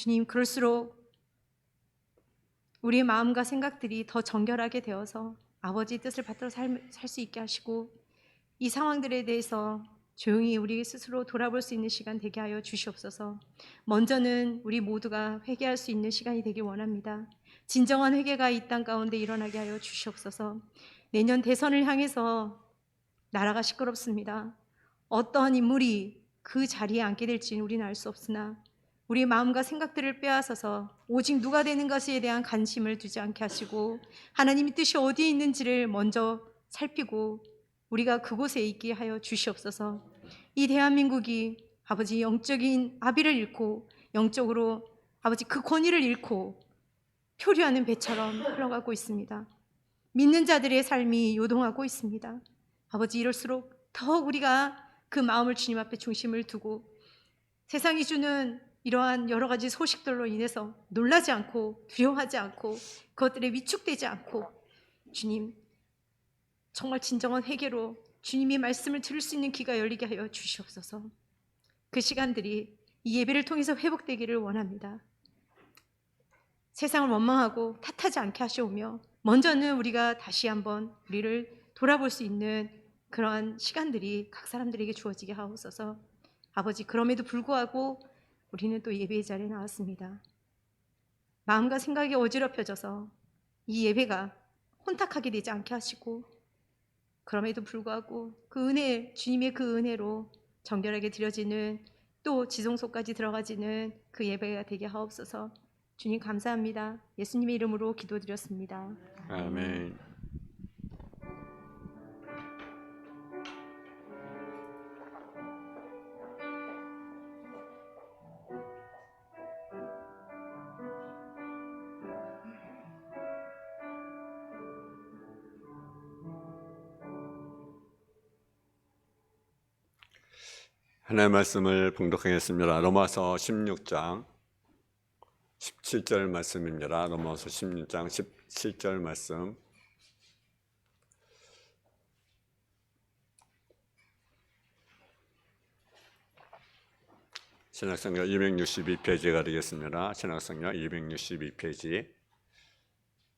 주님, 그럴수록 우리의 마음과 생각들이 더 정결하게 되어서 아버지 뜻을 받들어 살 수 있게 하시고, 이 상황들에 대해서 조용히 우리 스스로 돌아볼 수 있는 시간 되게 하여 주시옵소서. 먼저는 우리 모두가 회개할 수 있는 시간이 되길 원합니다. 진정한 회개가 이 땅 가운데 일어나게 하여 주시옵소서. 내년 대선을 향해서 나라가 시끄럽습니다. 어떠한 인물이 그 자리에 앉게 될지는 우리는 알 수 없으나, 우리의 마음과 생각들을 빼앗아서 오직 누가 되는 것에 대한 관심을 두지 않게 하시고, 하나님의 뜻이 어디에 있는지를 먼저 살피고 우리가 그곳에 있게 하여 주시옵소서. 이 대한민국이 아버지 영적인 아비를 잃고, 영적으로 아버지 그 권위를 잃고 표류하는 배처럼 흘러가고 있습니다. 믿는 자들의 삶이 요동하고 있습니다. 아버지, 이럴수록 더욱 우리가 그 마음을 주님 앞에 중심을 두고 세상이 주는 이러한 여러 가지 소식들로 인해서 놀라지 않고 두려워하지 않고 그것들에 위축되지 않고, 주님, 정말 진정한 회개로 주님의 말씀을 들을 수 있는 귀가 열리게 하여 주시옵소서. 그 시간들이 이 예배를 통해서 회복되기를 원합니다. 세상을 원망하고 탓하지 않게 하시오며, 먼저는 우리가 다시 한번 우리를 돌아볼 수 있는 그러한 시간들이 각 사람들에게 주어지게 하옵소서. 아버지, 그럼에도 불구하고 우리는 또 예배의 자리에 나왔습니다. 마음과 생각이 어지럽혀져서 이 예배가 혼탁하게 되지 않게 하시고, 그럼에도 불구하고 그 은혜, 주님의 그 은혜로 정결하게 드려지는, 또 지성소까지 들어가지는 그 예배가 되게 하옵소서. 주님, 감사합니다. 예수님의 이름으로 기도드렸습니다. 아멘. 하나님의 말씀을 봉독하겠습니다. 로마서 16장 17절 말씀입니다. 로마서 16장 17절 말씀. 신약성경 262페이지가 되겠습니다. 신약성경 262페이지.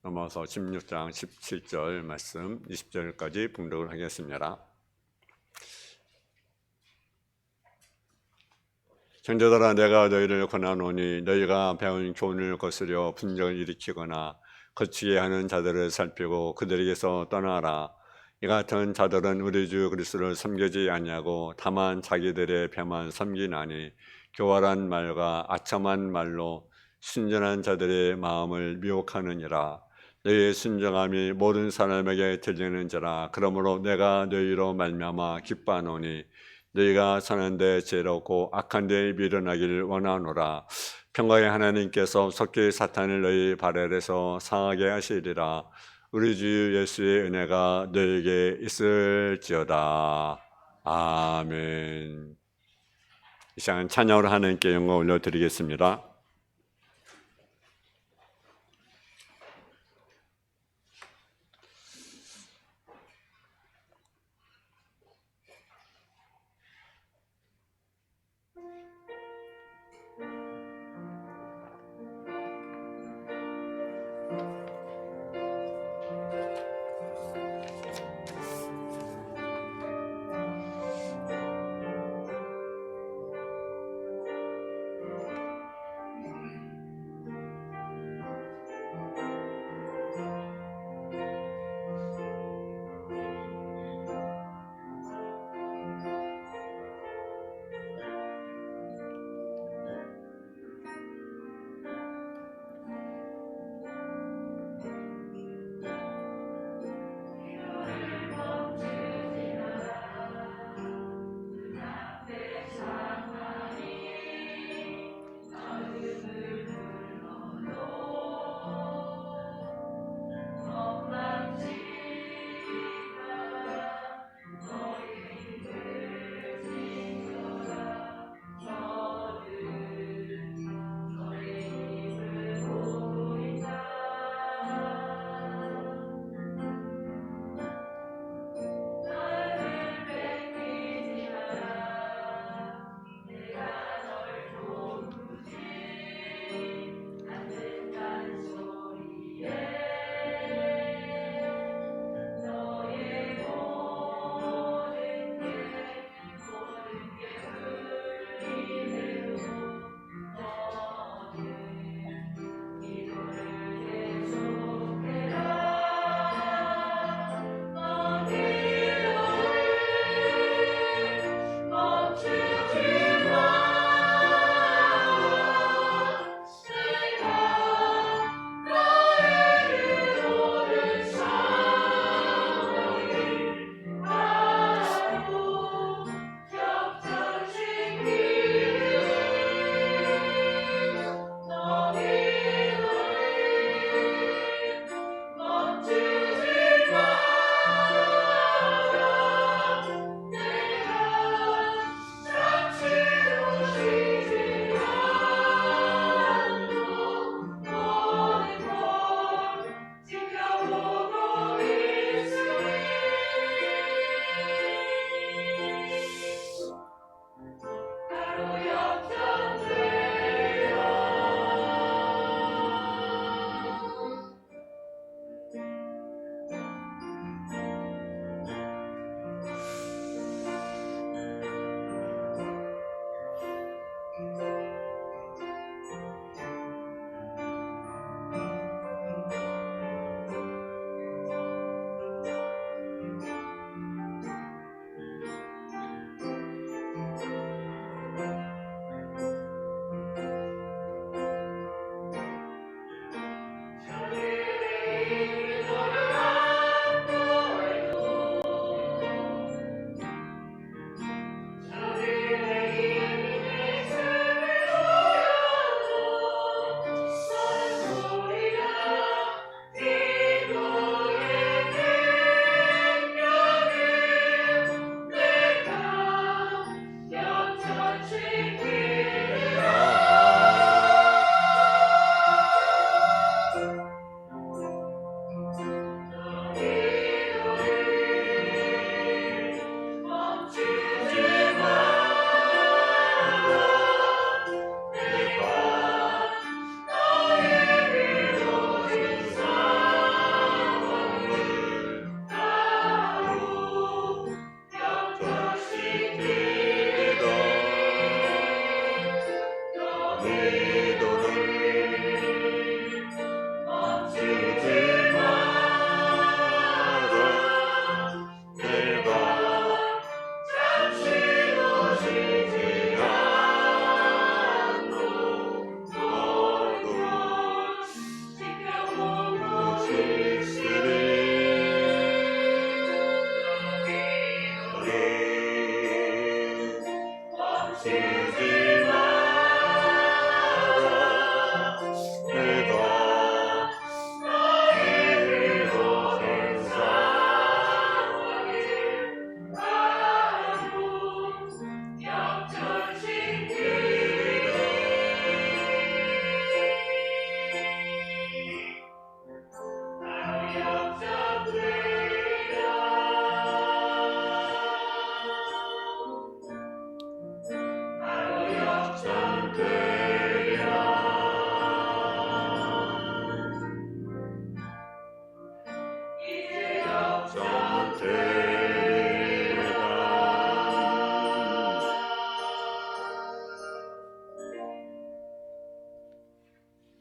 로마서 16장 17절 말씀 20절까지 봉독을 하겠습니다. 형제들아, 내가 너희를 권하노니 너희가 배운 교훈을 거스려 분쟁을 일으키거나 거치게 하는 자들을 살피고 그들에게서 떠나라. 이 같은 자들은 우리 주 그리스도를 섬기지 아니하고 다만 자기들의 배만 섬기나니, 교활한 말과 아첨한 말로 순전한 자들의 마음을 미혹하느니라. 너희의 순정함이 모든 사람에게 들리는지라. 그러므로 내가 너희로 말미암아 기뻐하노니 너희가 선한 데 죄롭고 악한 데에 미련하기를 원하노라. 평강의 하나님께서 속히 사탄을 너희 발 아래서 상하게 하시리라. 우리 주 예수의 은혜가 너희에게 있을지어다. 아멘. 이 시간 찬양으로 하나님께 영광 올려드리겠습니다.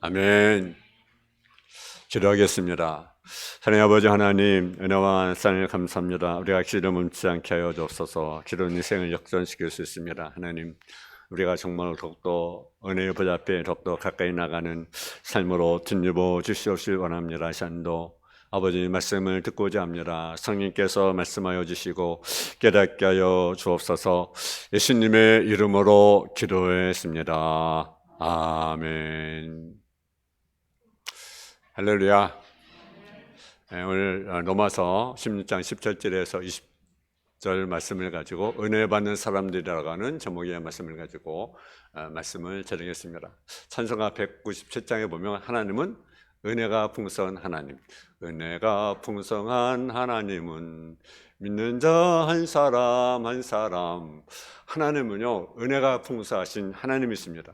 아멘. 기도하겠습니다. 하나님 아버지 하나님, 은혜와 사랑을 감사합니다. 우리가 기도 멈추지 않게 하여 주옵소서. 기도는 인생을 역전시킬 수 있습니다. 하나님, 우리가 정말 더욱더 은혜의 보좌 앞에 더욱더 가까이 나가는 삶으로 뒷입어 주시옵길 원합니다. 시간도 아버지 말씀을 듣고자 합니다. 성령께서 말씀하여 주시고 깨닫게 하여 주옵소서. 예수님의 이름으로 기도했습니다. 아멘. 할렐루야. 오늘 로마서 16장 17절에서 20절 말씀을 가지고 은혜 받는 사람들이라고 하는 제목의 말씀을 가지고 말씀을 전하겠습니다. 찬송가 197장에 보면 하나님은 은혜가 풍성한 하나님, 은혜가 풍성한 하나님은 믿는 자 한 사람 한 사람. 하나님은요, 은혜가 풍성하신 하나님이십니다.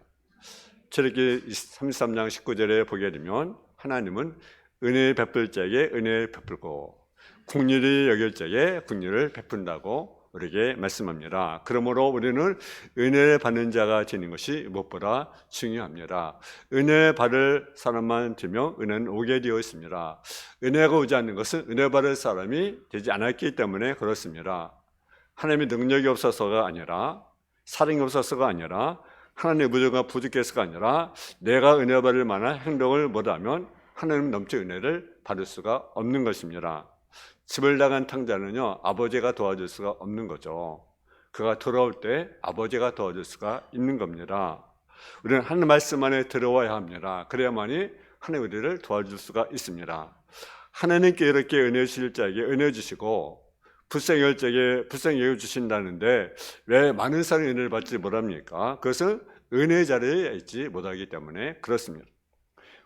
출애굽기 33장 19절에 보게 되면 하나님은 은혜 베풀 자에게 은혜를 베풀고 긍휼히 여길 자에게 긍휼을 베푼다고 우리에게 말씀합니다. 그러므로 우리는 은혜를 받는 자가 되는 것이 무엇보다 중요합니다. 은혜 받을 사람만 되면 은혜는 오게 되어 있습니다. 은혜가 오지 않는 것은 은혜 받을 사람이 되지 않았기 때문에 그렇습니다. 하나님의 능력이 없어서가 아니라, 사랑이 없어서가 아니라, 하나님의 무조건 부족해서가 아니라 내가 은혜 받을 만한 행동을 못하면 하나님 넘치 은혜를 받을 수가 없는 것입니다. 집을 나간 탕자는요, 아버지가 도와줄 수가 없는 거죠. 그가 돌아올 때 아버지가 도와줄 수가 있는 겁니다. 우리는 하나님 말씀 안에 들어와야 합니다. 그래야만이 하나님 우리를 도와줄 수가 있습니다. 하나님께 이렇게 은혜 주실 자에게 은혜 주시고 불쌍히 자에게 불쌍히 여겨 주신다는데 왜 많은 사람이 은혜를 받지 못합니까? 그것은 은혜 자리에 있지 못하기 때문에 그렇습니다.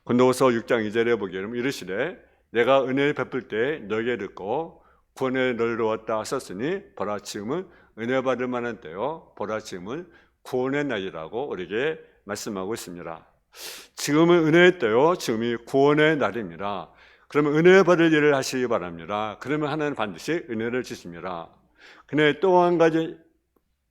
고린도후서 6장 2절에 보게 되면 이르시되 내가 은혜를 베풀 때 너에게 듣고 구원에 너를 놓았다 하셨으니 보라 지금은 은혜 받을 만한 때요, 보라 지금은 구원의 날이라고 우리에게 말씀하고 있습니다. 지금은 은혜의 때요, 지금이 구원의 날입니다. 그러면 은혜 받을 일을 하시기 바랍니다. 그러면 하나님은 반드시 은혜를 주십니다. 근데 또 한 가지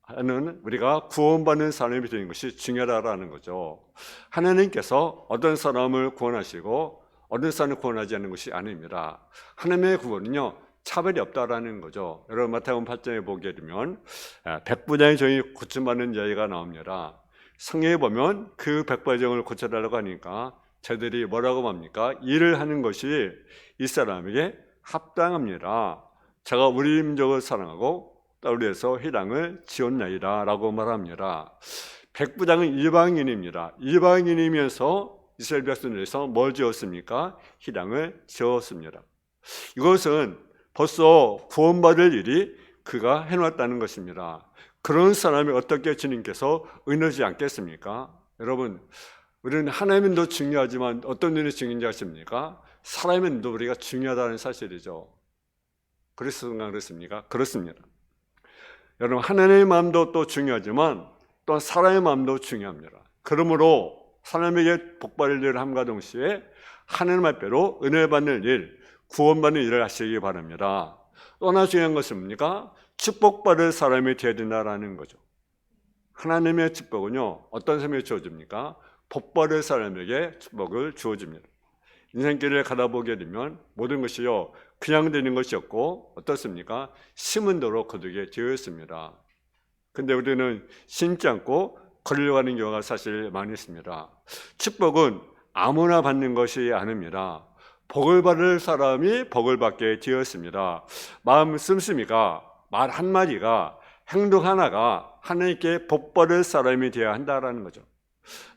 하는 우리가 구원받는 사람이 되는 것이 중요하다는 거죠. 하나님께서 어떤 사람을 구원하시고 어떤 사람을 구원하지 않는 것이 아닙니다. 하나님의 구원은요, 차별이 없다라는 거죠. 여러분 마태복음 8장에 보게 되면 백부장의 종이 고침받는 이야기가 나옵니다. 성경에 보면 그 백부장을 고쳐달라고 하니까 저들이 뭐라고 합니까? 일을 하는 것이 이 사람에게 합당합니다. 제가 우리 민족을 사랑하고 딸을 위해서 회당을 지었나이다 라고 말합니다. 백부장은 이방인입니다. 이방인이면서 이스라엘 백성을 위해서 뭘 지었습니까? 회당을 지었습니다. 이것은 벌써 구원받을 일이 그가 해놨다는 것입니다. 그런 사람이 어떻게 주님께서 은혜하지 않겠습니까? 여러분, 우리는 하나님의 일도 중요하지만 어떤 일이 중요한지 아십니까? 사람의 일도 우리가 중요하다는 사실이죠. 그렇습니까? 그렇습니다. 여러분, 하나님의 마음도 또 중요하지만 또 사람의 마음도 중요합니다. 그러므로 사람에게 복받을 일을 함과 동시에 하나님 앞에로 은혜 받는 일, 구원받는 일을 하시기 바랍니다. 또 하나 중요한 것은 뭡니까? 축복받을 사람이 되어야 된다는 거죠. 하나님의 축복은요, 어떤 사람에게 주어집니까? 복받을 사람에게 축복을 주어집니다. 인생길을 가다 보게 되면 모든 것이요 그냥 되는 것이 없고 어떻습니까? 심은 대로 거두게 되어 있습니다. 근데 우리는 심지 않고 걸으려고 하는 경우가 사실 많이 있습니다. 축복은 아무나 받는 것이 아닙니다. 복을 받을 사람이 복을 받게 되었습니다. 마음 씀씀이가 말 한마디가 행동 하나가 하나님께 복 받을 사람이 되어야 한다는 거죠.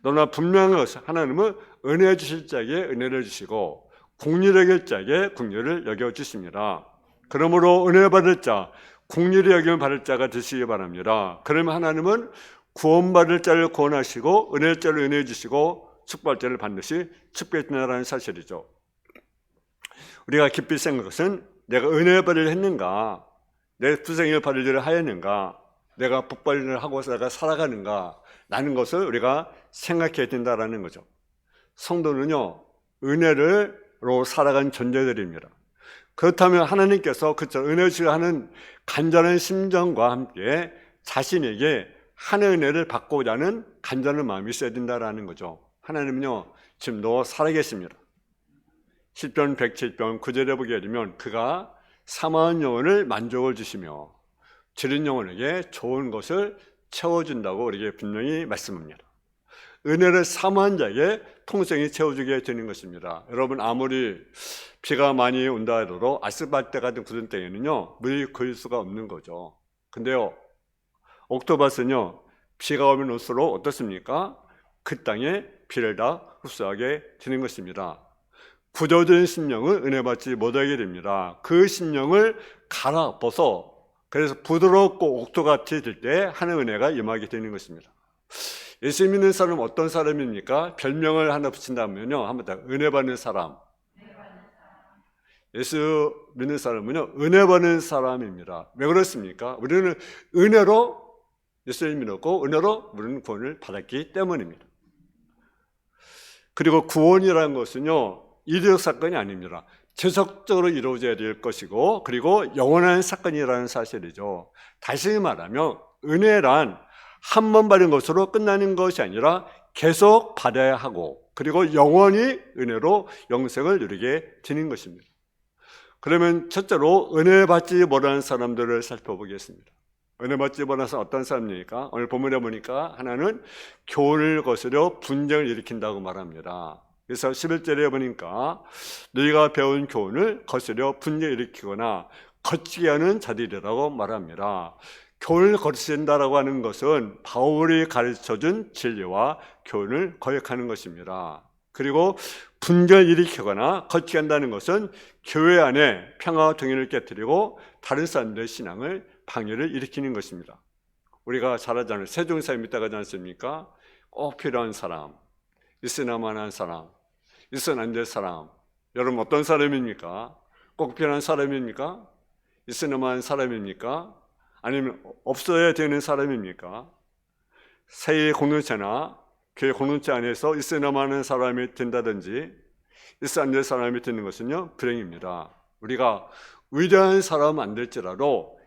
너나 분명한 것은 하나님은 은혜 주실 자에게 은혜를 주시고 긍휼히 여길 자에게 긍휼을 여겨 주십니다. 그러므로 은혜 받을 자, 긍휼히 여김을 받을 자가 되시기 바랍니다. 그러면 하나님은 구원받을 자를 구원하시고 은혜할 자를 은혜 주시고 축복할 자를 반드시 축복해준다는 사실이죠. 우리가 깊이 생각한 것은 내가 은혜 받을 일을 했는가, 내 부생을 받을 일을 하였는가, 내가 복 받을 일을 하고 내가 살아가는가 라는 것을 우리가 생각해야 된다는 거죠. 성도는요 은혜로 살아간 존재들입니다. 그렇다면 하나님께서 그쵸 은혜 주시려 하는 간절한 심정과 함께 자신에게 하나의 은혜를 받고자 하는 간절한 마음이 있어야 된다는 거죠. 하나님은요 지금도 살아계십니다. 시편 107편 9절에 보게 되면 그가 사망한 영혼을 만족을 주시며 들은 영혼에게 좋은 것을 채워준다고 우리에게 분명히 말씀합니다. 은혜를 사모한 자에게 통생이 채워주게 되는 것입니다. 여러분 아무리 비가 많이 온다 해도 아스팔트 같은 굳은 땅에는요 물이 고일 수가 없는 거죠. 근데요 옥토버스는요 비가 오면 올수록 어떻습니까? 그 땅에 비를 다 흡수하게 되는 것입니다. 굳어진 심령은 은혜 받지 못하게 됩니다. 그 심령을 갈아엎어서 그래서 부드럽고 옥토같이 될 때 하나님의 은혜가 임하게 되는 것입니다. 예수 믿는 사람은 어떤 사람입니까? 별명을 하나 붙인다면요 한번 더 은혜 받는 사람. 예수 믿는 사람은요 은혜 받는 사람입니다. 왜 그렇습니까? 우리는 은혜로 예수를 믿었고 은혜로 우리는 구원을 받았기 때문입니다. 그리고 구원이라는 것은요 이례적 사건이 아닙니다. 지속적으로 이루어져야 될 것이고 그리고 영원한 사건이라는 사실이죠. 다시 말하면 은혜란 한 번 받은 것으로 끝나는 것이 아니라 계속 받아야 하고 그리고 영원히 은혜로 영생을 누리게 되는 것입니다. 그러면 첫째로 은혜 받지 못하는 사람들을 살펴보겠습니다. 은혜 받지 못하는 사람 어떤 사람입니까? 오늘 본문에 보니까 하나는 교훈을 거스려 분쟁을 일으킨다고 말합니다. 그래서 11절에 보니까 너희가 배운 교훈을 거스려 분쟁을 일으키거나 거치게 하는 자들이라고 말합니다. 교훈을 거스린다라고 하는 것은 바울이 가르쳐준 진리와 교훈을 거역하는 것입니다. 그리고 분쟁을 일으키거나 거치게 한다는 것은 교회 안에 평화와 동의를 깨뜨리고 다른 사람들의 신앙을 방해를 일으키는 것입니다. 우리가 잘 알잖아요. 세종사에 있다고 하지 않습니까? 꼭 필요한 사람, 있으나만 한 사람, 있어는 안 될 사람. 여러분 어떤 사람입니까? 꼭 필요한 사람입니까? 있으나만 한 사람입니까? 아니면 없어야 되는 사람입니까? 사회 공동체나 교회 공동체 안에서 있으나만 하는 사람이 된다든지 있어 안 될 사람이 되는 것은요 불행입니다. 우리가 위대한 사람은 안 될지라도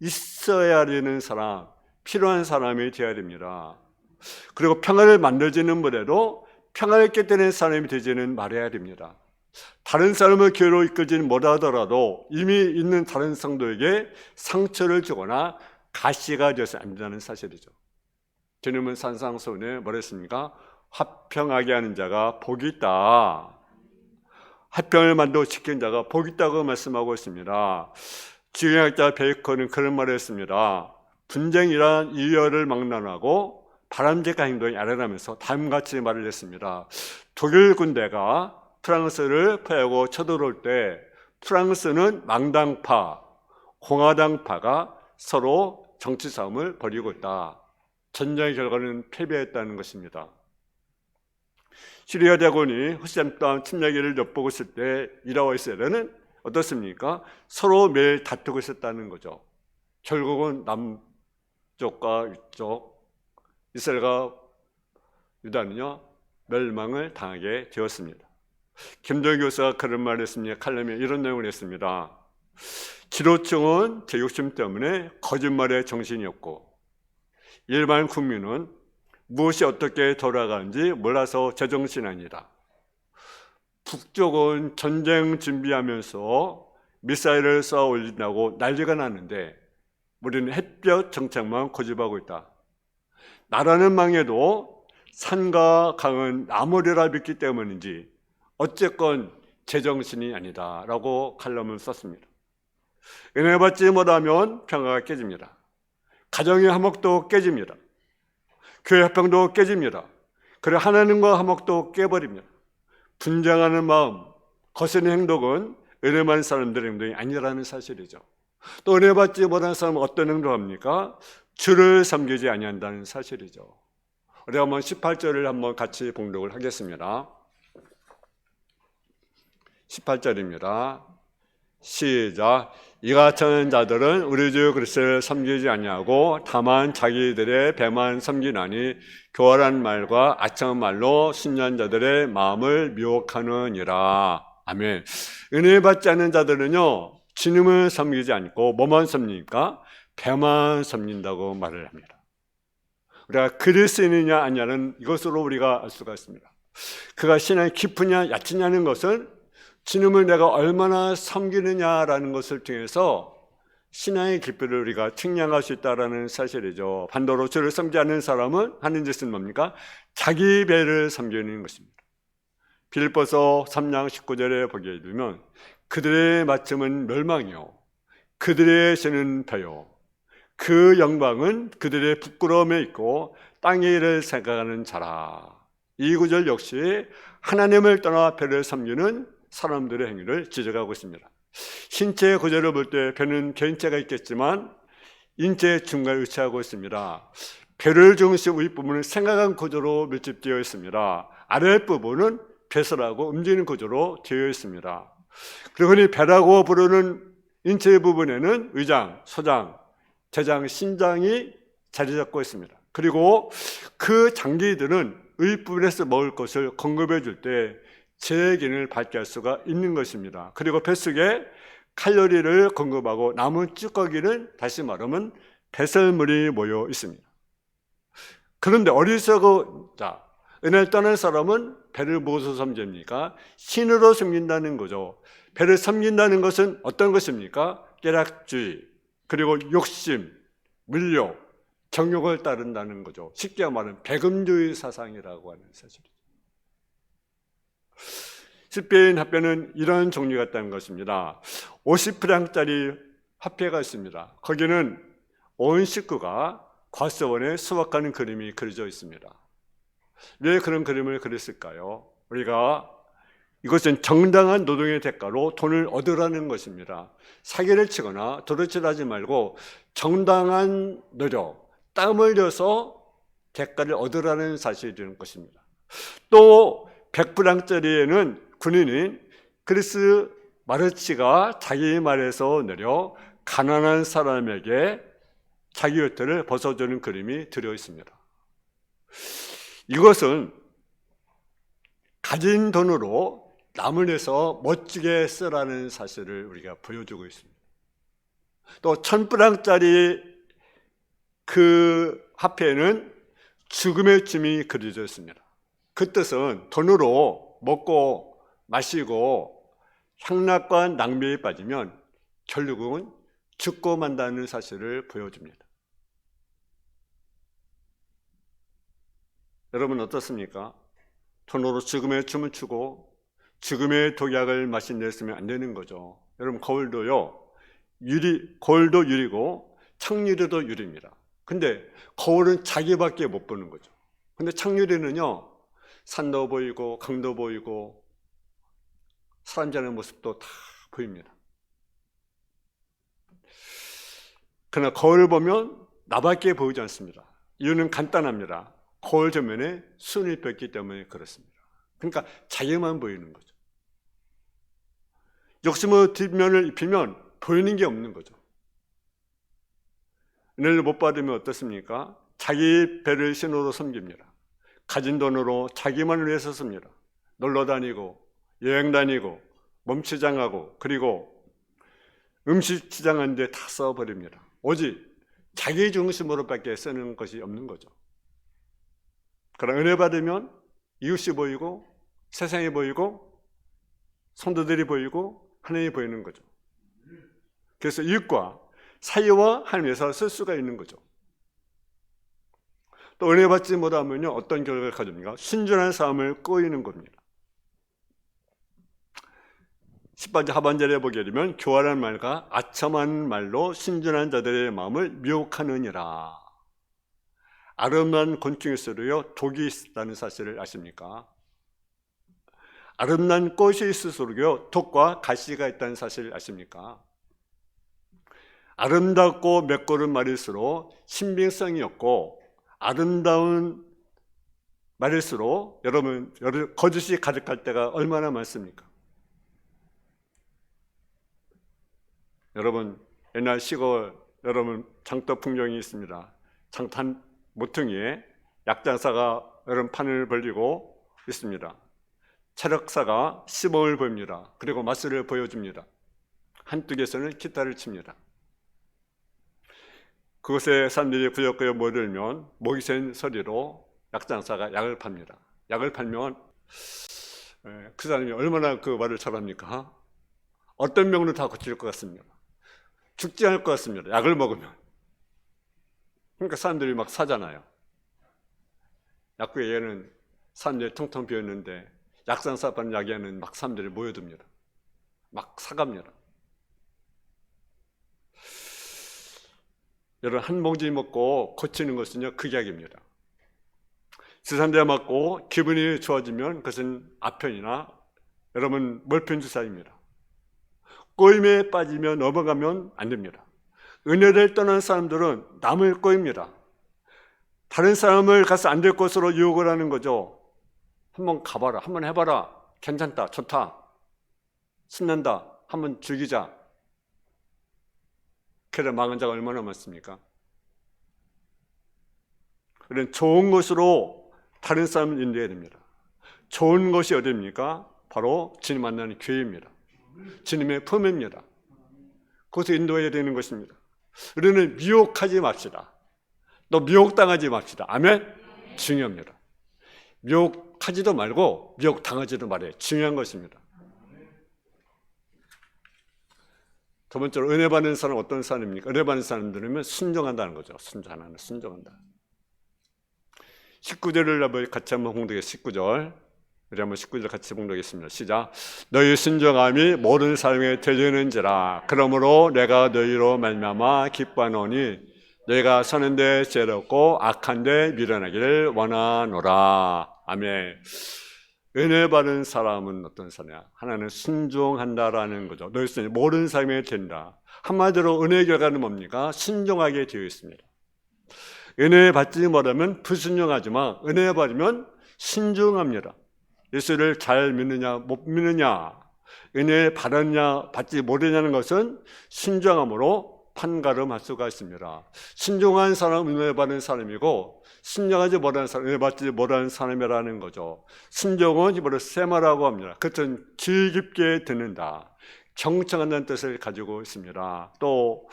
있어야 되는 사람, 필요한 사람이 되어야 됩니다. 그리고 평화를 만들지는 못해도 평화를 깨뜨리는 사람이 되지는 말아야 됩니다. 다른 사람을 교회로 이끌지는 못하더라도 이미 있는 다른 성도에게 상처를 주거나 가시가 되어서 안 된다는 사실이죠. 주님은 산상수훈에 뭐랬습니까? 화평하게 하는 자가 복이 있다. 화평을 만들어지키는 자가 복이 있다고 말씀하고 있습니다. 지경학자 베이컨은 그런 말을 했습니다. 분쟁이란 이열을 막론하고 바람직한 행동이 아니라면서 다음같이 말을 했습니다. 독일 군대가 프랑스를 포위하고 쳐들어올 때 프랑스는 망당파, 공화당파가 서로 정치 싸움을 벌이고 있다. 전쟁의 결과는 패배했다는 것입니다. 시리아 대군이 후시암 땅 침략기를 엿보고 있을 때 이라와 이스라엘은 어떻습니까? 서로 매일 다투고 있었다는 거죠. 결국은 남쪽과 위쪽 이스라엘과 유다는요 멸망을 당하게 되었습니다. 김정일 교수가 그런 말을 했습니다. 칼럼에 이런 내용을 했습니다. 지도층은 제 욕심 때문에 거짓말의 정신이었고 일반 국민은 무엇이 어떻게 돌아가는지 몰라서 제정신이 아니다. 북쪽은 전쟁 준비하면서 미사일을 쏘아 올린다고 난리가 났는데 우리는 햇볕 정착만 고집하고 있다. 나라는 망해도 산과 강은 나무리라 믿기 때문인지 어쨌건 제정신이 아니다 라고 칼럼을 썼습니다. 은혜 받지 못하면 평화가 깨집니다. 가정의 화목도 깨집니다. 교회 합병도 깨집니다. 그리고 하나님과 화목도 깨버립니다. 분쟁하는 마음, 거스른 행동은 은혜 받는 사람들의 행동이 아니라는 사실이죠. 또 은혜 받지 못하는 사람은 어떤 행동합니까? 주를 섬기지 아니한다는 사실이죠. 우리 한번 18절을 한번 같이 봉독을 하겠습니다. 18절입니다. 시작. 이 같은 자들은 우리 주 그리스도를 섬기지 아니하고 다만 자기들의 배만 섬기나니 교활한 말과 아첨한 말로 신년자들의 마음을 미혹하느니라. 아멘. 은혜 받지 않는 자들은요, 주님을 섬기지 않고 뭐만 섬깁니까? 배만 섬긴다고 말을 합니다. 우리가 그리스도인이냐 아니냐는 이것으로 우리가 알 수가 있습니다. 그가 신앙이 깊으냐 얕으냐는 것은 주님을 내가 얼마나 섬기느냐라는 것을 통해서 신앙의 깊이를 우리가 측량할 수 있다는 사실이죠. 반대로 주를 섬기지 않는 사람은 하는 짓은 뭡니까? 자기 배를 섬기는 것입니다. 빌립보서 3장 19절에 보게 되면 그들의 마침은 멸망이요 그들의 신은 배요 그 영광은 그들의 부끄러움에 있고 땅의 일을 생각하는 자라. 이 구절 역시 하나님을 떠나 배를 섬기는 사람들의 행위를 지적하고 있습니다. 신체 구절을 볼 때 배는 개인체가 있겠지만 인체의 중간에 위치하고 있습니다. 배를 중심 윗부분은 생각한 구조로 밀집되어 있습니다. 아랫부분은 배설하고 움직이는 구조로 되어 있습니다. 그리고 이 배라고 부르는 인체의 부분에는 의장, 소장, 대장, 신장이 자리 잡고 있습니다. 그리고 그 장기들은 윗부분에서 먹을 것을 공급해 줄 때 제기능을 발휘할 수가 있는 것입니다. 그리고 뱃속에 칼로리를 공급하고 남은 찌꺼기는 다시 말하면 배설물이 모여 있습니다. 그런데 어리석은 자, 은혜를 떠난 사람은 배를 무엇으로 섬깁니까? 신으로 섬긴다는 거죠. 배를 섬긴다는 것은 어떤 것입니까? 쾌락주의, 그리고 욕심, 물욕, 정욕을 따른다는 거죠. 쉽게 말하면 배금주의 사상이라고 하는 사실이죠. 스페인 화폐는 이런 종류가 있다는 것입니다. 50프랑짜리 화폐가 있습니다. 거기는 온 식구가 과수원에 수확하는 그림이 그려져 있습니다. 왜 그런 그림을 그렸을까요? 우리가 이것은 정당한 노동의 대가로 돈을 얻으라는 것입니다. 사기를 치거나 도둑질 하지 말고 정당한 노력, 땀 흘려서 대가를 얻으라는 사실이라는 것입니다. 또 100프랑짜리에는 군인인 크리스 마르치가 자기 말에서 내려 가난한 사람에게 자기 옷들을 벗어주는 그림이 들어 있습니다. 이것은 가진 돈으로 남을 위해서 멋지게 쓰라는 사실을 우리가 보여주고 있습니다. 또 1000프랑짜리 그 화폐에는 죽음의 춤이 그려져 있습니다. 그 뜻은 돈으로 먹고 마시고 향락과 낭비에 빠지면 결국은 죽고 만다는 사실을 보여줍니다. 여러분 어떻습니까? 돈으로 죽음의 춤을 추고 죽음의 독약을 마신댔으면 안 되는 거죠. 여러분 거울도요, 거울도 유리고 창유리도 유리입니다. 근데 거울은 자기밖에 못 보는 거죠. 근데 창유리는요, 산도 보이고 강도 보이고 사람 자는 모습도 다 보입니다. 그러나 거울을 보면 나밖에 보이지 않습니다. 이유는 간단합니다. 거울 전면에 순이 뺐기 때문에 그렇습니다. 그러니까 자기만 보이는 거죠. 욕심의 뒷면을 입히면 보이는 게 없는 거죠. 은혜를 못 받으면 어떻습니까? 자기 배를 신호로 섬깁니다. 가진 돈으로 자기만을 위해서 씁니다. 놀러 다니고 여행 다니고 몸치장하고 그리고 음식 치장하는데 다 써버립니다. 오직 자기 중심으로밖에 쓰는 것이 없는 거죠. 그러나 은혜 받으면 이웃이 보이고 세상이 보이고 성도들이 보이고 하나님이 보이는 거죠. 그래서 이웃과 사이와 하나님에서 쓸 수가 있는 거죠. 또 은혜 받지 못하면요 어떤 결과를 가집니까? 순전한 삶을 꼬이는 겁니다. 10번째 하반절에 보게 되면 교활한 말과 아첨한 말로 순전한 자들의 마음을 미혹하느니라. 아름다운 곤충일수록요 독이 있다는 사실을 아십니까? 아름다운 꽃이 있을수록요 독과 가시가 있다는 사실을 아십니까? 아름답고 맺고른 말일수록 신빙성이 없고 아름다운 말일수록 여러분 거짓이 가득할 때가 얼마나 많습니까? 여러분 옛날 시골 여러분 장터 풍경이 있습니다. 장탄 모퉁이에 약장사가 여러분 판을 벌리고 있습니다. 차력사가 시범을 보입니다. 그리고 마술을 보여줍니다. 한쪽에서는 기타를 칩니다. 그곳에 사람들이 구역구역 모여들면 목이 센 소리로 약장사가 약을 팝니다. 약을 팔면 그 사람이 얼마나 그 말을 잘합니까? 어떤 병으로 다 고칠 것 같습니다. 죽지 않을 것 같습니다. 약을 먹으면. 그러니까 사람들이 막 사잖아요. 약국에는 사람들이 텅텅 비었는데 약상사 파는 약에는 막 사람들이 모여듭니다. 막 사갑니다. 여러분 한 봉지 먹고 고치는 것은요 극약입니다. 주사한대 맞고 기분이 좋아지면 그것은 아편이나 여러분 몰핀 주사입니다. 꼬임에 빠지며 넘어가면 안 됩니다. 은혜를 떠난 사람들은 남을 꼬입니다. 다른 사람을 가서 안 될 곳으로 유혹을 하는 거죠. 한번 가봐라, 한번 해봐라, 괜찮다, 좋다, 신난다, 한번 즐기자. 그래 망한 자가 얼마나 많습니까? 그런 좋은 것으로 다른 사람을 인도해야 됩니다. 좋은 것이 어디입니까? 바로 주님 만나는 교회입니다. 주님의 품입니다. 그것을 인도해야 되는 것입니다. 우리는 미혹하지 맙시다. 또 미혹당하지 맙시다. 아멘? 중요합니다. 미혹하지도 말고 미혹당하지도 말아요. 중요한 것입니다. 두 번째로 은혜 받는 사람은 어떤 사람입니까? 은혜 받는 사람들은 순종한다는 거죠. 순종한다. 19절을 같이 한번 봉독해 19절. 우리 한번 19절 같이 봉독하겠습니다. 시작. 너희 순종함이 모든 사람에게 들리는지라. 그러므로 내가 너희로 말미암아 기뻐하노니 너희가 선한 데 죄롭고 악한 데 미련하기를 원하노라. 아멘. 은혜 받은 사람은 어떤 사람이야? 하나는 순종한다라는 거죠. 너희 순종 모든 사람에게 된다. 한마디로 은혜 결과는 뭡니까? 순종하게 되어 있습니다. 은혜 받지 못하면 불순종하지만 은혜 받으면 순종합니다. 예수를 잘 믿느냐 못 믿느냐, 은혜 받았냐 받지 못했냐는 것은 순종함으로 판가름할 수가 있습니다. 순종한 사람은 은혜 받은 사람이고 순종하지 못하는 사람, 은혜 받지 못하는 사람이라는 거죠. 순종은 이번에 세마라고 합니다. 그것은 길 깊게 듣는다, 경청한다는 뜻을 가지고 있습니다. 또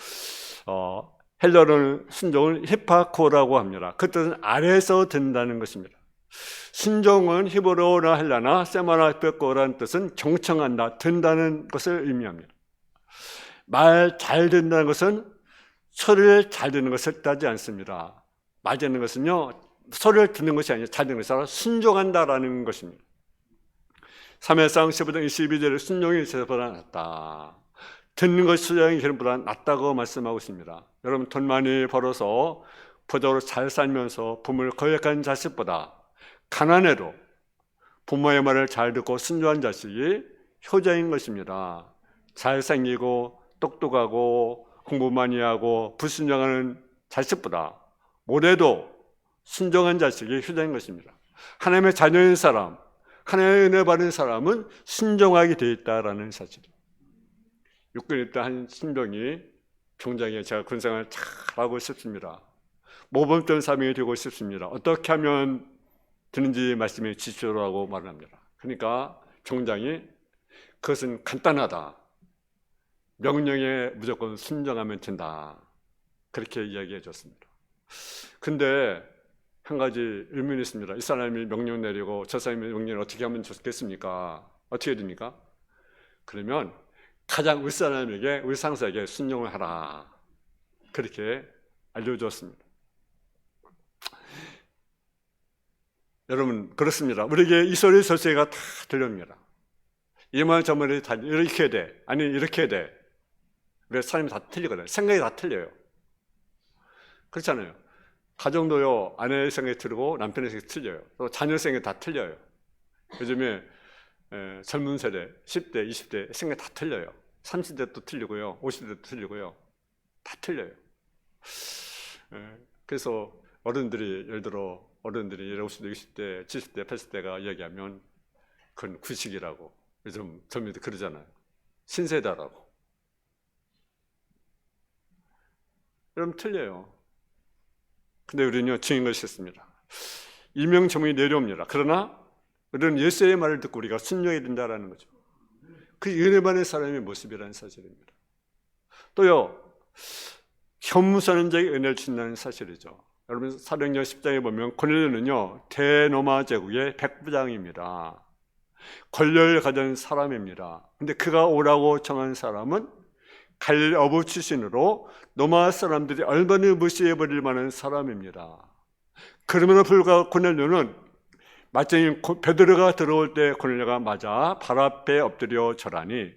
헬라어는 순종을 히파코라고 합니다. 그 뜻은 아래에서 듣는다는 것입니다. 순종은 히브리어나 헬라나 세마나 히파코라는 뜻은 경청한다, 듣는다는 것을 의미합니다. 말 잘 듣는다는 것은 소리를 잘 듣는 것을 뜻하지 않습니다. 말 듣는 것은요 소리를 듣는 것이 아니라 잘 듣는 것이 아니라 순종한다라는 것입니다. 3회상 15장 22절에 순종이 제사보다 낫다, 듣는 것이 순종이 기름보다 낫다고 말씀하고 있습니다. 여러분 돈 많이 벌어서 부자로 잘 살면서 부모를 거역한 자식보다 가난해도 부모의 말을 잘 듣고 순종한 자식이 효자인 것입니다. 잘생기고 똑똑하고 공부 많이 하고 불순종하는 자식보다 못해도 순종한 자식이 효자인 것입니다. 하나님의 자녀인 사람, 하나님의 은혜 받은 사람은 순종하게 되어 있다는 사실입니다. 육군에 있던 한 신병이 병장에 제가 군생활을 잘하고 싶습니다. 모범된 사명이 되고 싶습니다. 어떻게 하면 되는지 말씀해 주시라고 말을 합니다. 그러니까 병장이 그것은 간단하다, 명령에 무조건 순종하면 된다, 그렇게 이야기해 줬습니다. 근데 한 가지 의문이 있습니다. 이 사람이 명령 내리고 저 사람이 명령을 어떻게 하면 좋겠습니까? 어떻게 해야 됩니까? 그러면 가장 윗사람에게, 윗상사에게 순종을 하라. 그렇게 알려주었습니다. 여러분, 그렇습니다. 우리에게 이 소리 저소리가 다 들립니다. 이 말 저 말이 다 이렇게 돼. 아니, 이렇게 돼. 왜 사람이 다 틀리거든요. 생각이 다 틀려요. 그렇잖아요. 가정도요, 아내의 생각이 틀리고 남편의 생각이 틀려요. 또 자녀 생각이 다 틀려요. 요즘에 젊은 세대, 10대, 20대 생각이 다 틀려요. 30대도 틀리고요, 50대도 틀리고요. 다 틀려요. 그래서 어른들이, 예를 들어 어른들이 50대, 60대, 70대, 80대가 이야기하면 그건 구식이라고 요즘 젊은이들 그러잖아요. 신세대라고. 여러분 틀려요. 근데 우리는요, 증인 것이 있습니다. 이명정이 내려옵니다. 그러나 우리는 예수의 말을 듣고 우리가 순종해야 된다는 거죠. 그 은혜 받는 사람의 모습이라는 사실입니다. 또요, 겸손한 자에게 은혜를 준다는 사실이죠. 여러분 사도행전 10장에 보면 고넬료는요, 대로마 제국의 백부장입니다. 권력을 가진 사람입니다. 근데 그가 오라고 정한 사람은 갈릴리 어부 출신으로 로마 사람들이 얼마나 무시해버릴 만한 사람입니다. 그럼에도 불구하고 고넬료는 마침 베드로가 들어올 때 고넬료가 맞아 발 앞에 엎드려 절하니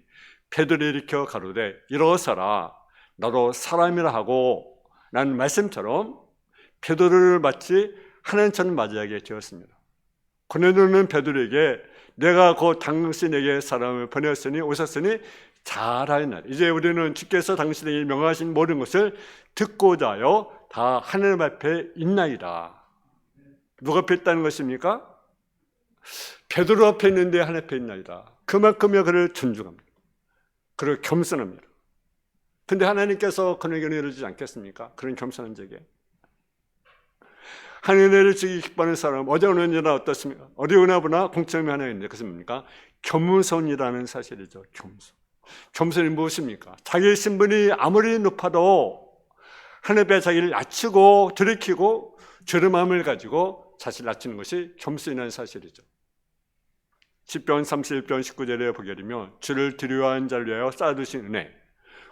베드로 일으켜 가로되 일어서라 너도 사람이라 하고 라는 말씀처럼 베드로를 마치 하나님처럼 맞이하게 되었습니다. 고넬료는 베드로에게 내가 곧 당신에게 사람을 보냈으니 오셨으니 잘하였나니 이제 우리는 주께서 당신에게 명하신 모든 것을 듣고자 하여 다 하나님 앞에 있나이다. 누가 앞에 있다는 것입니까? 베드로 앞에 있는데 하나님 앞에 있나이다. 그만큼의 그를 존중합니다. 그를 겸손합니다. 근데 하나님께서 그에게 은혜를 주지 않겠습니까? 그런 겸손한 자에게. 하나님의 은혜를 주기 기뻐하는 사람, 어제 오늘 언제나 어떻습니까? 어디 오나 보나 공통점이 하나 있는데 그것은 뭡니까? 겸손이라는 사실이죠. 겸손. 겸손이 무엇입니까? 자기의 신분이 아무리 높아도 하나님 앞에 자기를 낮추고 들이키고 죄의 마음을 가지고 자신을 낮추는 것이 겸손이라는 사실이죠. 시편 31편 19절에 보게 되면 주를 두려워하는 자를 위하여 쌓아두신 은혜,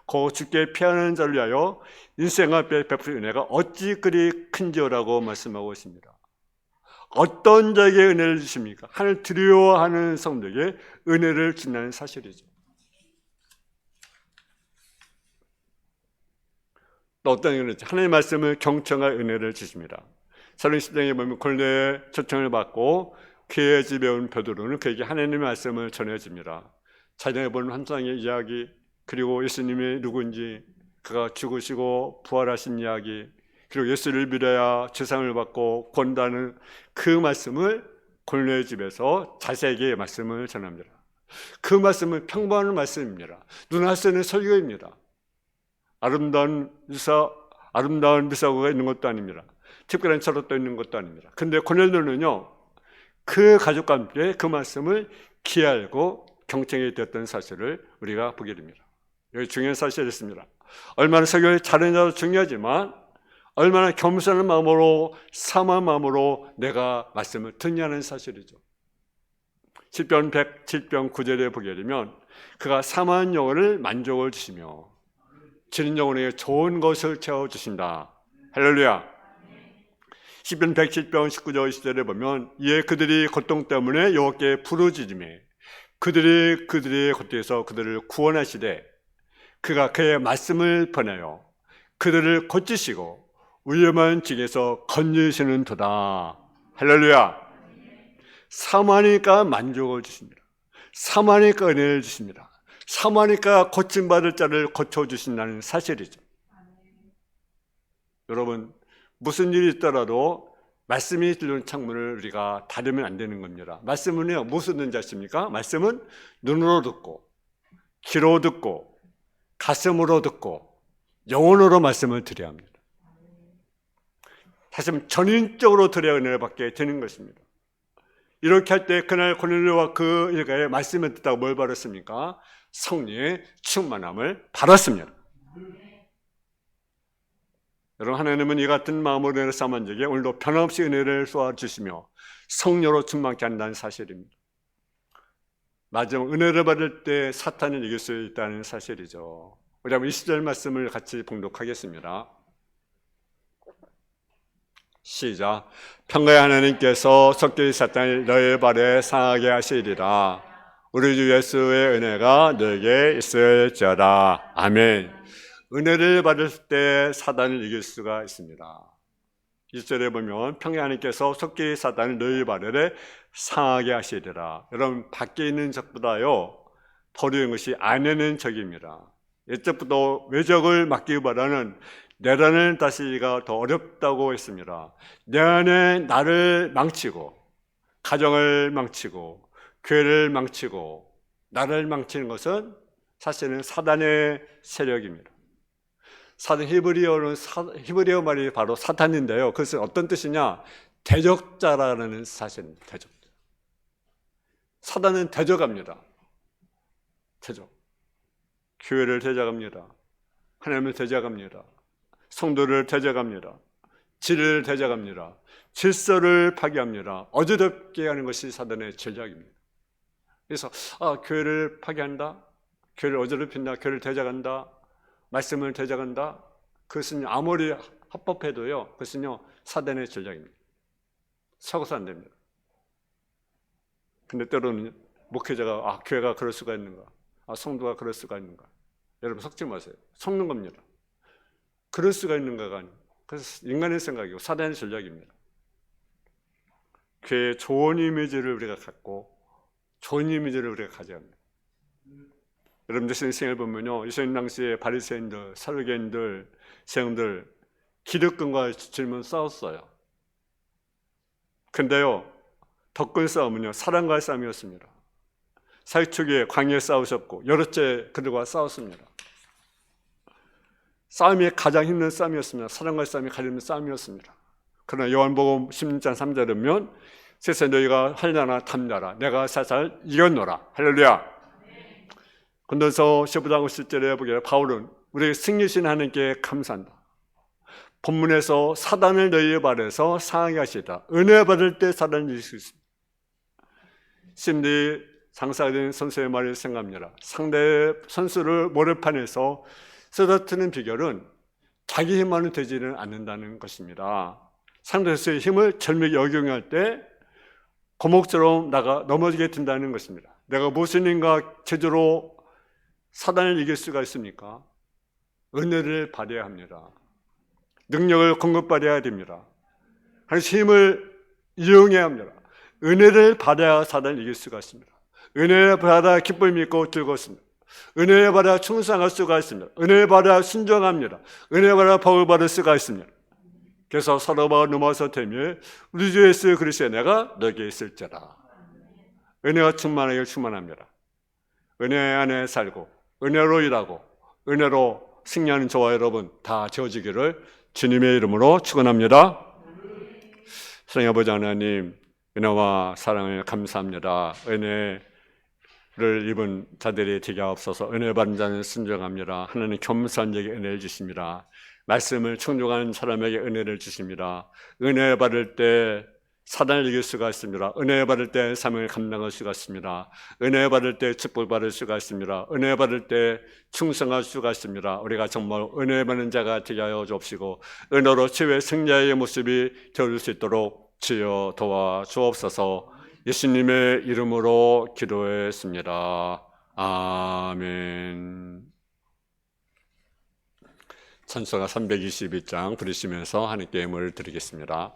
곧 주께 피하는 자를 위하여 인생 앞에 베푸신 은혜가 어찌 그리 큰지라고 말씀하고 있습니다. 어떤 자에게 은혜를 주십니까? 하나님을 두려워하는 성도에게 은혜를 준다는 사실이죠. 또 어떤 은혜죠? 하나님의 말씀을 경청할 은혜를 주십니다. 사도행 10장에 보면 고넬료의 초청을 받고 그의 집에 온 베드로는 그에게 하나님의 말씀을 전해줍니다. 자기가 본 환상의 이야기, 그리고 예수님이 누구인지, 그가 죽으시고 부활하신 이야기, 그리고 예수를 믿어야 죄사함을 받고 구원받는 그 말씀을 고넬료의 집에서 자세하게 말씀을 전합니다. 그 말씀은 평범한 말씀입니다. 눈알 수 있는 설교입니다. 아름다운 미사고가 있는 것도 아닙니다. 특별한 차로도 있는 것도 아닙니다. 그런데 고넬료는요, 그 가족과 함께 그 말씀을 기알고 경청하게 되었던 사실을 우리가 보게 됩니다. 여기 중요한 사실이 있습니다. 얼마나 설교를 잘하느냐도 중요하지만 얼마나 겸손한 마음으로 사모한 마음으로 내가 말씀을 듣냐는 사실이죠. 시편 107편 9절에 보게 되면 그가 사모한 영혼을 만족을 주시며 지는 영혼에게 좋은 것을 채워주신다. 할렐루야. 시편 107편 19절 20절에 보면 이에 그들이 고통 때문에 여호와께 부르짖으매 그들의 고통에서 그들을 구원하시되 그가 그의 말씀을 보내요 그들을 고치시고 위험한 징에서 건지시는 도다. 할렐루야. 사모하니까 만족을 주십니다. 사모하니까 은혜를 주십니다. 사모하니까 고침받을 자를 고쳐주신다는 사실이죠. 여러분, 무슨 일이 있더라도 말씀이 들리는 창문을 우리가 닫으면 안 되는 겁니다. 말씀은요, 무엇을 듣는지 아십니까? 말씀은 눈으로 듣고, 귀로 듣고, 가슴으로 듣고, 영혼으로 말씀을 드려야 합니다. 다시 한번 전인적으로 들어야 은혜를 받게 되는 것입니다. 이렇게 할 때 그날 고넬료와 그 일가의 말씀을 듣다가 뭘 받았습니까? 성령의 충만함을 받았습니다. 여러분, 하나님은 이 같은 마음으로 은혜를 쌓은 자에게 오늘도 변함없이 은혜를 쏘아주시며 성령으로 충만케 한다는 사실입니다. 마지막 은혜를 받을 때 사탄을 이길 수 있다는 사실이죠. 우리 한번 20절 말씀을 같이 봉독하겠습니다. 시작. 평강의 하나님께서 속죄의 사탄을 너희 발에 상하게 하시리라. 우리 주 예수의 은혜가 너에게 있을지어다. 아멘. 은혜를 받을 때 사단을 이길 수가 있습니다. 1절에 보면 평강의 하나님께서 속죄의 사탄을 너희 발에 상하게 하시리라. 여러분, 밖에 있는 적보다요 더 어려운 것이 안에 있는 적입니다. 옛적부터 외적을 막기보다는 내란을 다스리기가 더 어렵다고 했습니다. 내 안에 나를 망치고 가정을 망치고 교회를 망치고 나를 망치는 것은 사실은 사단의 세력입니다. 히브리어 말이 바로 사탄인데요. 그것은 어떤 뜻이냐? 대적자라는 사실입니다. 대적자. 사단은 대적합니다. 대적. 교회를 대적합니다. 하나님을 대적합니다. 성도를 대적합니다. 진리를 대적합니다. 질서를 파괴합니다. 어지럽게 하는 것이 사단의 전략입니다. 그래서 교회를 파괴한다, 교회를 어지럽힌다, 교회를 대적한다, 말씀을 대적한다. 그것은 아무리 합법해도요, 그것은요 사단의 전략입니다. 사고서 안 됩니다. 근데 때로는 목회자가 교회가 그럴 수가 있는가, 성도가 그럴 수가 있는가. 여러분 속지 마세요. 속는 겁니다. 그럴 수가 있는가가 아니에요. 그래서 인간의 생각이고 사단의 전략입니다. 교회의 좋은 이미지를 우리가 갖고 좋은 이미지를 우리가 가져야 합니다. 여러분들 생을 보면요, 이스라엘 당시에 바리새인들, 사두개인들, 세형들 기득권과 질문 싸웠어요. 근데요, 더 큰 싸움은요 사랑과의 싸움이었습니다. 사역초기에 광야에 싸우셨고 여럿째 그들과 싸웠습니다. 싸움이 가장 힘든 싸움이었습니다. 사랑과의 싸움이 가장 힘든 싸움이었습니다. 그러나 요한복음 16장 3절에 보면 세상 너희가 하려나 탐나라, 내가 사살 이겼노라. 할렐루야. 건너서 15장 10절에 보게 바울은 우리에게 승리신 하나님께 감사한다. 본문에서 사단을 너희의 발에서 상하게 하시다. 은혜 받을 때 사단을 이길 수 있습니다. 심리 장사가 된 선수의 말을 생각합니다. 상대 선수를 모래판에서 쓰러뜨리는 비결은 자기 힘만은 되지는 않는다는 것입니다. 상대 선수의 힘을 절묘히 역용할 때 고목처럼 넘어지게 된다는 것입니다. 내가 무슨 힘과 체조로 사단을 이길 수가 있습니까? 은혜를 받아야 합니다. 능력을 공급받아야 됩니다. 하나님의 힘을 이용해야 합니다. 은혜를 받아야 사단을 이길 수가 있습니다. 은혜를 받아 기쁨이 있고 즐겁습니다. 은혜를 받아 충성할 수가 있습니다. 은혜를 받아 순종합니다. 은혜를 받아 복을 받을 수가 있습니다. 그래서 서로가 넘어서 되며 우리 주 예수 그리스도의 은혜가 너에게 있을지라. 은혜가 충만하게 충만합니다. 은혜 안에 살고 은혜로 일하고 은혜로 승리하는 저와 여러분 다 되어지기를 주님의 이름으로 축원합니다. 사랑의 아버지 하나님, 은혜와 사랑을 감사합니다. 은혜를 입은 자들이 되게 없어서 은혜 받은 자는 순종합니다. 하나님 겸손한 자에게 은혜를 주십니다. 말씀을 충족하는 사람에게 은혜를 주십니다. 은혜 받을 때 사단을 이길 수가 있습니다. 은혜 받을 때 사명을 감당할 수가 있습니다. 은혜 받을 때 축복을 받을 수가 있습니다. 은혜 받을 때 충성할 수가 있습니다. 우리가 정말 은혜 받는 자가 되게 하여 주옵시고 은혜로 치유의 승자의 모습이 되어줄 수 있도록 주여 도와 주옵소서. 예수님의 이름으로 기도했습니다. 아멘. 찬송가 322장 부르시면서 하나님께 예물을 드리겠습니다.